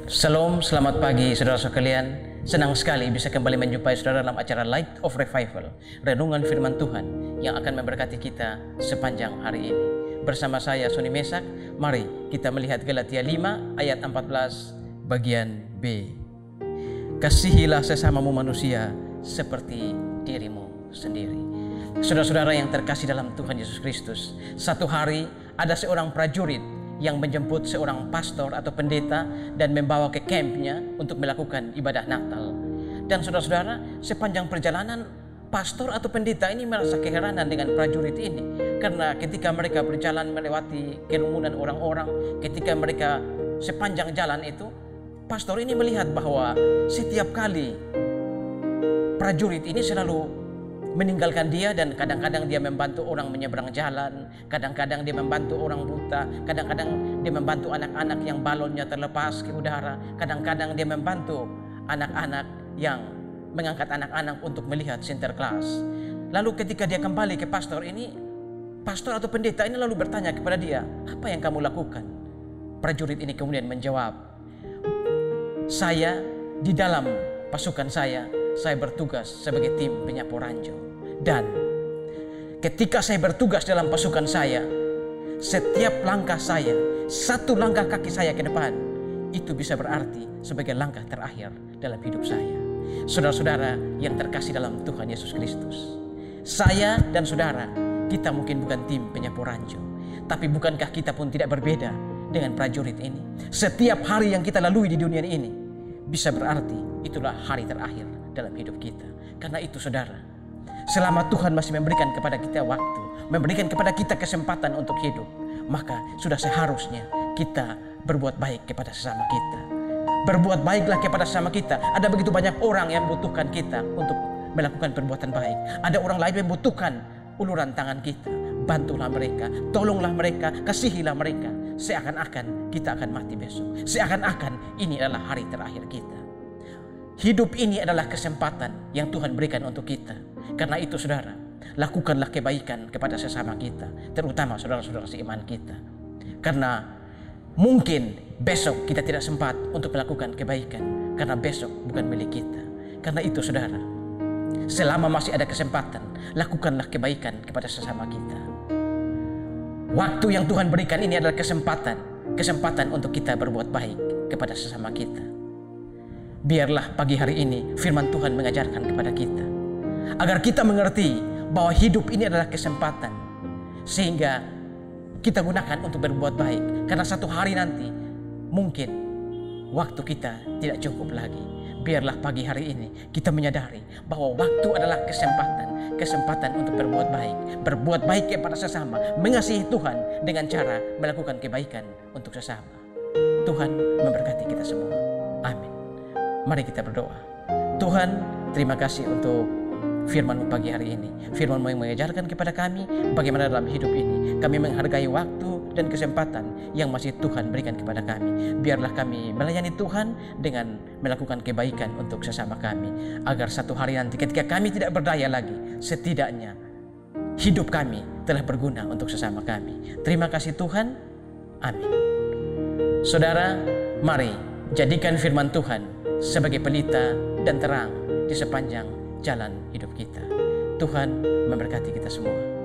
Shalom, selamat pagi saudara sekalian. Senang sekali bisa kembali menjumpai saudara dalam acara Light of Revival, renungan firman Tuhan yang akan memberkati kita sepanjang hari ini. Bersama saya Sony Mesak, mari kita melihat Galatia 5 ayat 14 bagian B. Kasihilah sesamamu manusia seperti dirimu sendiri. Saudara-saudara yang terkasih dalam Tuhan Yesus Kristus, satu hari ada seorang prajurit yang menjemput seorang pastor atau pendeta dan membawa ke campnya untuk melakukan ibadah Natal. Dan saudara-saudara, sepanjang perjalanan pastor atau pendeta ini merasa keheranan dengan prajurit ini, karena ketika mereka berjalan melewati kerumunan orang-orang, ketika mereka sepanjang jalan itu, pastor ini melihat bahwa setiap kali prajurit ini selalu meninggalkan dia, dan kadang-kadang dia membantu orang menyeberang jalan, kadang-kadang dia membantu orang buta, kadang-kadang dia membantu anak-anak yang balonnya terlepas ke udara, kadang-kadang dia membantu anak-anak yang mengangkat anak-anak untuk melihat Sinterklas. Lalu ketika dia kembali ke pastor ini, pastor atau pendeta ini lalu bertanya kepada dia, "Apa yang kamu lakukan?" Prajurit ini kemudian menjawab, "Saya di dalam pasukan saya bertugas sebagai tim penyapu ranjau. Dan ketika saya bertugas dalam pasukan saya, setiap langkah saya, satu langkah kaki saya ke depan, itu bisa berarti sebagai langkah terakhir dalam hidup saya." Saudara-saudara yang terkasih dalam Tuhan Yesus Kristus, saya dan saudara, kita mungkin bukan tim penyapu ranjau, tapi bukankah kita pun tidak berbeda dengan prajurit ini? Setiap hari yang kita lalui di dunia ini bisa berarti itulah hari terakhir dalam hidup kita. Karena itu saudara, selama Tuhan masih memberikan kepada kita waktu, memberikan kepada kita kesempatan untuk hidup, maka sudah seharusnya kita berbuat baik kepada sesama kita. Berbuat baiklah kepada sesama kita. Ada begitu banyak orang yang membutuhkan kita untuk melakukan perbuatan baik. Ada orang lain yang membutuhkan uluran tangan kita. Bantulah mereka, tolonglah mereka, kasihilah mereka. Seakan-akan kita akan mati besok. Seakan-akan ini adalah hari terakhir kita. Hidup ini adalah kesempatan yang Tuhan berikan untuk kita. Karena itu saudara, lakukanlah kebaikan kepada sesama kita, terutama saudara-saudara seiman kita. Karena mungkin besok kita tidak sempat untuk melakukan kebaikan, karena besok bukan milik kita. Karena itu saudara, selama masih ada kesempatan, lakukanlah kebaikan kepada sesama kita. Waktu yang Tuhan berikan ini adalah kesempatan untuk kita berbuat baik kepada sesama kita. Biarlah pagi hari ini firman Tuhan mengajarkan kepada kita, agar kita mengerti bahwa hidup ini adalah kesempatan, sehingga kita gunakan untuk berbuat baik. Karena satu hari nanti mungkin waktu kita tidak cukup lagi. Biarlah pagi hari ini kita menyadari bahwa waktu adalah kesempatan untuk berbuat baik kepada sesama, mengasihi Tuhan dengan cara melakukan kebaikan untuk sesama. Tuhan memberkati kita semua. Amin. Mari kita berdoa. Tuhan, terima kasih untuk firman-Mu pagi hari ini. Firman-Mu yang mengajarkan kepada kami bagaimana dalam hidup ini kami menghargai waktu dan kesempatan yang masih Tuhan berikan kepada kami. Biarlah kami melayani Tuhan dengan melakukan kebaikan untuk sesama kami, agar satu hari nanti ketika kami tidak berdaya lagi, setidaknya hidup kami telah berguna untuk sesama kami. Terima kasih Tuhan. Amin. Saudara, mari jadikan firman Tuhan sebagai pelita dan terang di sepanjang jalan hidup kita. Tuhan memberkati kita semua.